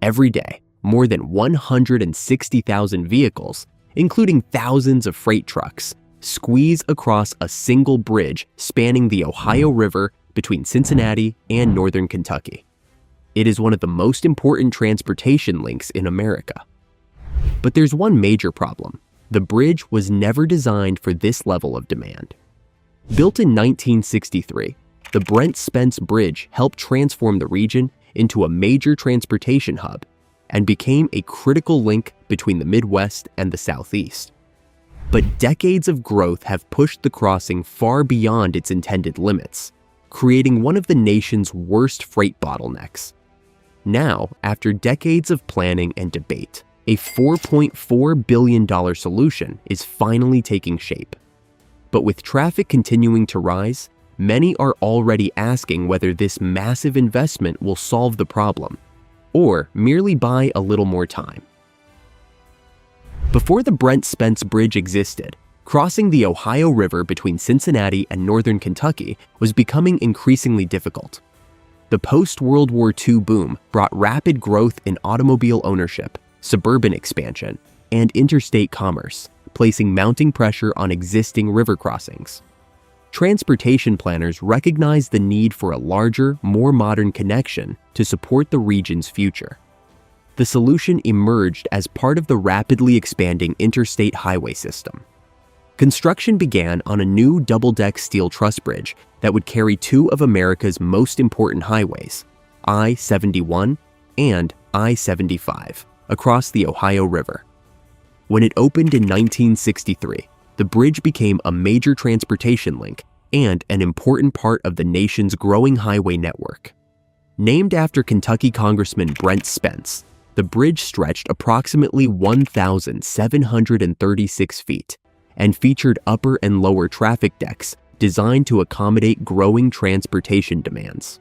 Every day, more than 160,000 vehicles, including thousands of freight trucks, squeeze across a single bridge spanning the Ohio River between Cincinnati and northern Kentucky. It is one of the most important transportation links in America. But there's one major problem. The bridge was never designed for this level of demand. Built in 1963, the Brent-Spence Bridge helped transform the region into a major transportation hub and became a critical link between the Midwest and the Southeast. But decades of growth have pushed the crossing far beyond its intended limits, creating one of the nation's worst freight bottlenecks. Now, after decades of planning and debate, a $4.4 billion solution is finally taking shape. But with traffic continuing to rise, many are already asking whether this massive investment will solve the problem, or merely buy a little more time. Before the Brent-Spence Bridge existed, crossing the Ohio River between Cincinnati and northern Kentucky was becoming increasingly difficult. The post-World War II boom brought rapid growth in automobile ownership, suburban expansion, and interstate commerce, placing mounting pressure on existing river crossings. Transportation planners recognized the need for a larger, more modern connection to support the region's future. The solution emerged as part of the rapidly expanding interstate highway system. Construction began on a new double-deck steel truss bridge that would carry two of America's most important highways, I-71 and I-75, across the Ohio River. When it opened in 1963, the bridge became a major transportation link and an important part of the nation's growing highway network. Named after Kentucky Congressman Brent Spence, the bridge stretched approximately 1,736 feet and featured upper and lower traffic decks designed to accommodate growing transportation demands.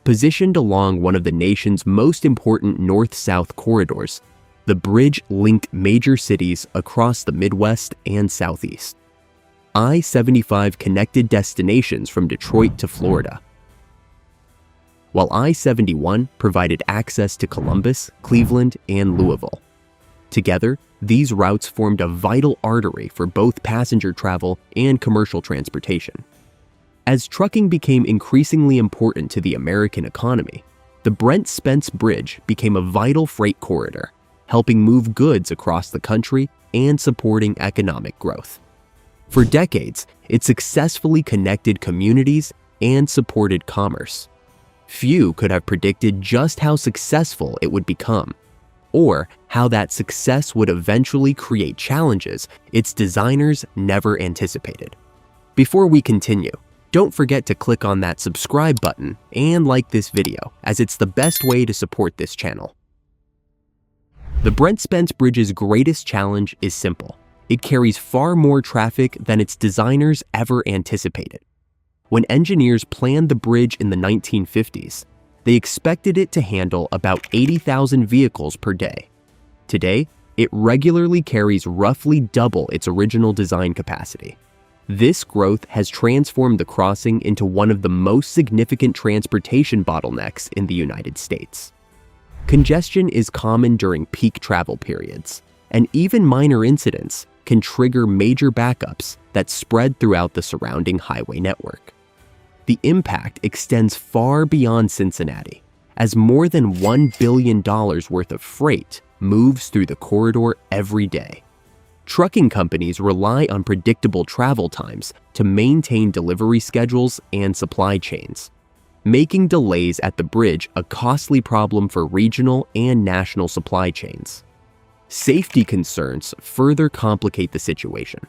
Positioned along one of the nation's most important north-south corridors, the bridge linked major cities across the Midwest and Southeast. I-75 connected destinations from Detroit to Florida, while I-71 provided access to Columbus, Cleveland, and Louisville. Together, these routes formed a vital artery for both passenger travel and commercial transportation. As trucking became increasingly important to the American economy, the Brent-Spence Bridge became a vital freight corridor, helping move goods across the country and supporting economic growth. For decades, it successfully connected communities and supported commerce. Few could have predicted just how successful it would become, or how that success would eventually create challenges its designers never anticipated. Before we continue, don't forget to click on that subscribe button and like this video, as it's the best way to support this channel. The Brent-Spence Bridge's greatest challenge is simple. It carries far more traffic than its designers ever anticipated. When engineers planned the bridge in the 1950s, they expected it to handle about 80,000 vehicles per day. Today, it regularly carries roughly double its original design capacity. This growth has transformed the crossing into one of the most significant transportation bottlenecks in the United States. Congestion is common during peak travel periods, and even minor incidents can trigger major backups that spread throughout the surrounding highway network. The impact extends far beyond Cincinnati, as more than $1 billion worth of freight moves through the corridor every day. Trucking companies rely on predictable travel times to maintain delivery schedules and supply chains, making delays at the bridge a costly problem for regional and national supply chains. Safety concerns further complicate the situation.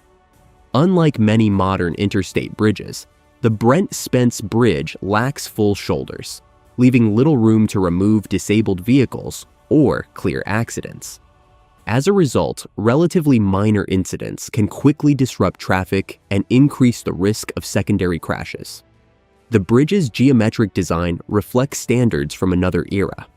Unlike many modern interstate bridges, the Brent-Spence Bridge lacks full shoulders, leaving little room to remove disabled vehicles or clear accidents. As a result, relatively minor incidents can quickly disrupt traffic and increase the risk of secondary crashes. The bridge's geometric design reflects standards from another era.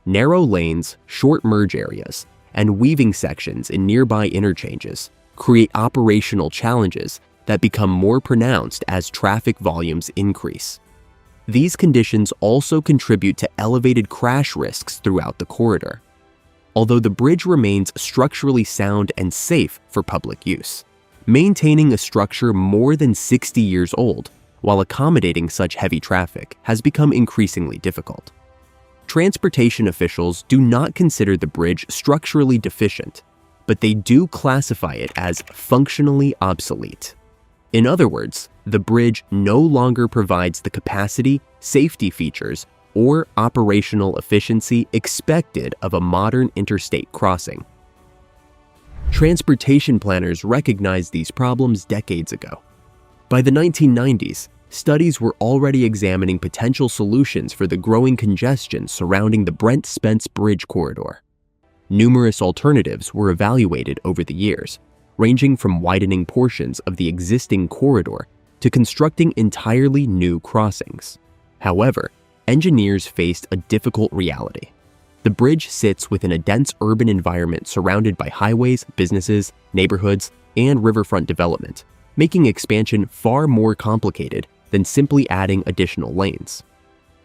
Narrow lanes, short merge areas, and weaving sections in nearby interchanges create operational challenges that become more pronounced as traffic volumes increase. These conditions also contribute to elevated crash risks throughout the corridor, although the bridge remains structurally sound and safe for public use. Maintaining a structure more than 60 years old while accommodating such heavy traffic has become increasingly difficult. Transportation officials do not consider the bridge structurally deficient, but they do classify it as functionally obsolete. In other words, the bridge no longer provides the capacity, safety features, or operational efficiency expected of a modern interstate crossing. Transportation planners recognized these problems decades ago. By the 1990s, studies were already examining potential solutions for the growing congestion surrounding the Brent-Spence Bridge corridor. Numerous alternatives were evaluated over the years, ranging from widening portions of the existing corridor to constructing entirely new crossings. However, engineers faced a difficult reality. The bridge sits within a dense urban environment surrounded by highways, businesses, neighborhoods, and riverfront development, making expansion far more complicated than simply adding additional lanes.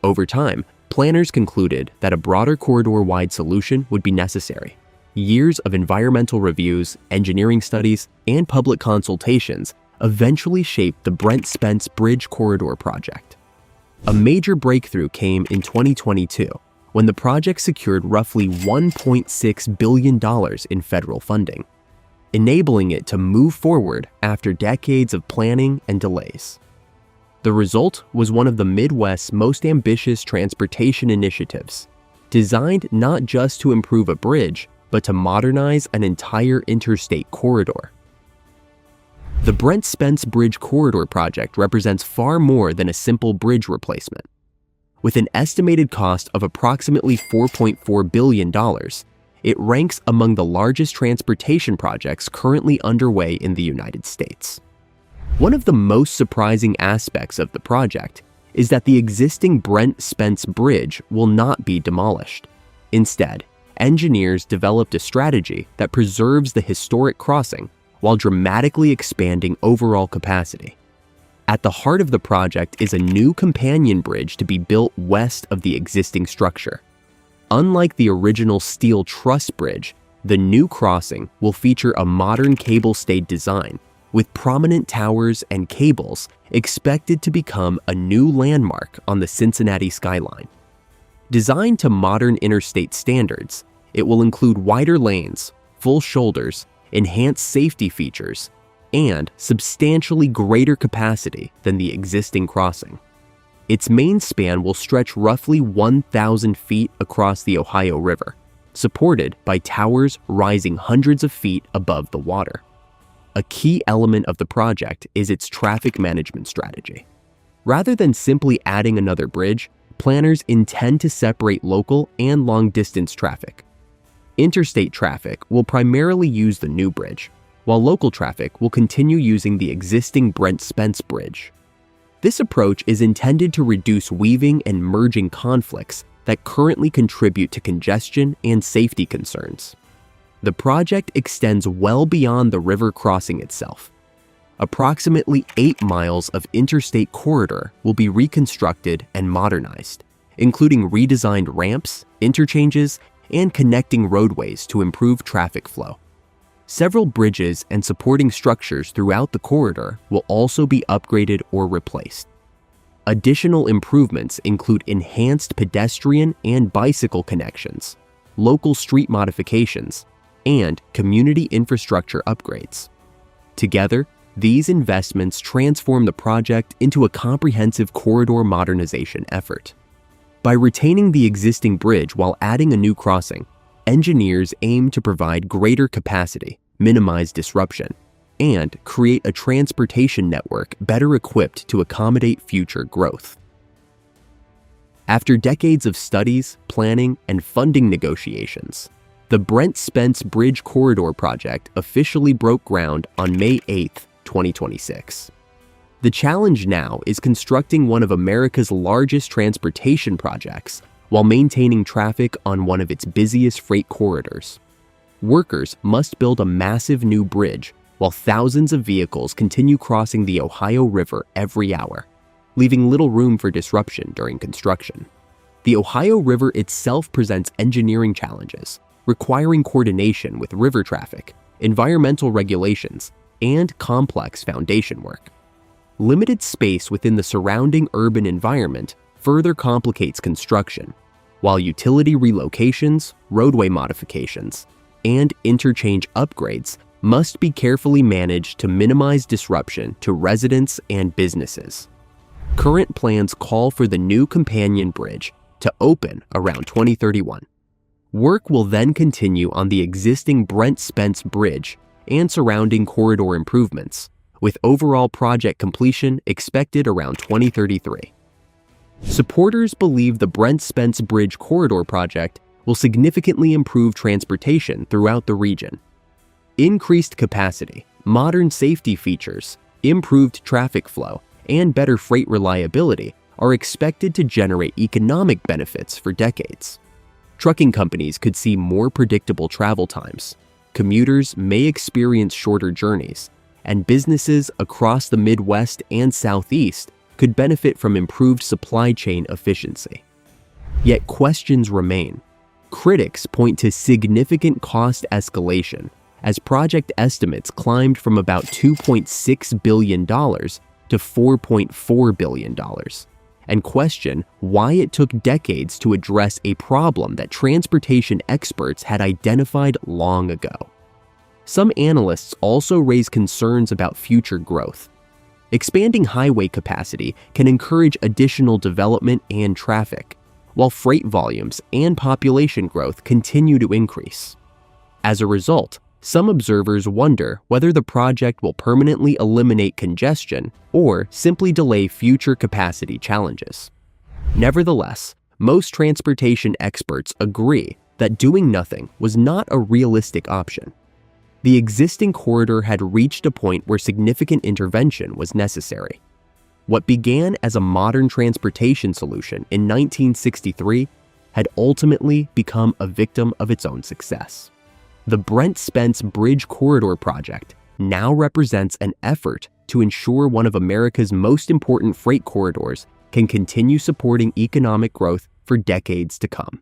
Over time, planners concluded that a broader corridor-wide solution would be necessary. Years of environmental reviews, engineering studies, and public consultations eventually shaped the Brent-Spence Bridge Corridor project. A major breakthrough came in 2022 when the project secured roughly $1.6 billion in federal funding, enabling it to move forward after decades of planning and delays. The result was one of the Midwest's most ambitious transportation initiatives, designed not just to improve a bridge, but to modernize an entire interstate corridor. The Brent-Spence Bridge Corridor project represents far more than a simple bridge replacement. With an estimated cost of approximately $4.4 billion, it ranks among the largest transportation projects currently underway in the United States. One of the most surprising aspects of the project is that the existing Brent-Spence Bridge will not be demolished. Instead, engineers developed a strategy that preserves the historic crossing while dramatically expanding overall capacity. At the heart of the project is a new companion bridge to be built west of the existing structure. Unlike the original steel truss bridge, the new crossing will feature a modern cable-stayed design with prominent towers and cables expected to become a new landmark on the Cincinnati skyline. Designed to modern interstate standards, it will include wider lanes, full shoulders, enhanced safety features, and substantially greater capacity than the existing crossing. Its main span will stretch roughly 1,000 feet across the Ohio River, supported by towers rising hundreds of feet above the water. A key element of the project is its traffic management strategy. Rather than simply adding another bridge, planners intend to separate local and long-distance traffic. Interstate traffic will primarily use the new bridge, while local traffic will continue using the existing Brent-Spence Bridge. This approach is intended to reduce weaving and merging conflicts that currently contribute to congestion and safety concerns. The project extends well beyond the river crossing itself. Approximately 8 miles of interstate corridor will be reconstructed and modernized, including redesigned ramps, interchanges, and connecting roadways to improve traffic flow. Several bridges and supporting structures throughout the corridor will also be upgraded or replaced. Additional improvements include enhanced pedestrian and bicycle connections, local street modifications, and community infrastructure upgrades. Together, these investments transform the project into a comprehensive corridor modernization effort. By retaining the existing bridge while adding a new crossing, engineers aim to provide greater capacity, minimize disruption, and create a transportation network better equipped to accommodate future growth. After decades of studies, planning, and funding negotiations, the Brent-Spence Bridge Corridor project officially broke ground on May 8, 2026. The challenge now is constructing one of America's largest transportation projects while maintaining traffic on one of its busiest freight corridors. Workers must build a massive new bridge while thousands of vehicles continue crossing the Ohio River every hour, leaving little room for disruption during construction. The Ohio River itself presents engineering challenges, requiring coordination with river traffic, environmental regulations, and complex foundation work. Limited space within the surrounding urban environment further complicates construction, while utility relocations, roadway modifications, and interchange upgrades must be carefully managed to minimize disruption to residents and businesses. Current plans call for the new companion bridge to open around 2031. Work will then continue on the existing Brent-Spence bridge and surrounding corridor improvements, with overall project completion expected around 2033. Supporters believe the Brent-Spence Bridge corridor project will significantly improve transportation throughout the region. Increased capacity, modern safety features, improved traffic flow, and better freight reliability are expected to generate economic benefits for decades. Trucking companies could see more predictable travel times, commuters may experience shorter journeys, and businesses across the Midwest and Southeast could benefit from improved supply chain efficiency. Yet questions remain. Critics point to significant cost escalation as project estimates climbed from about $2.6 billion to $4.4 billion, and question why it took decades to address a problem that transportation experts had identified long ago. Some analysts also raise concerns about future growth. Expanding highway capacity can encourage additional development and traffic, while freight volumes and population growth continue to increase. As a result, some observers wonder whether the project will permanently eliminate congestion or simply delay future capacity challenges. Nevertheless, most transportation experts agree that doing nothing was not a realistic option. The existing corridor had reached a point where significant intervention was necessary. What began as a modern transportation solution in 1963 had ultimately become a victim of its own success. The Brent-Spence Bridge Corridor project now represents an effort to ensure one of America's most important freight corridors can continue supporting economic growth for decades to come.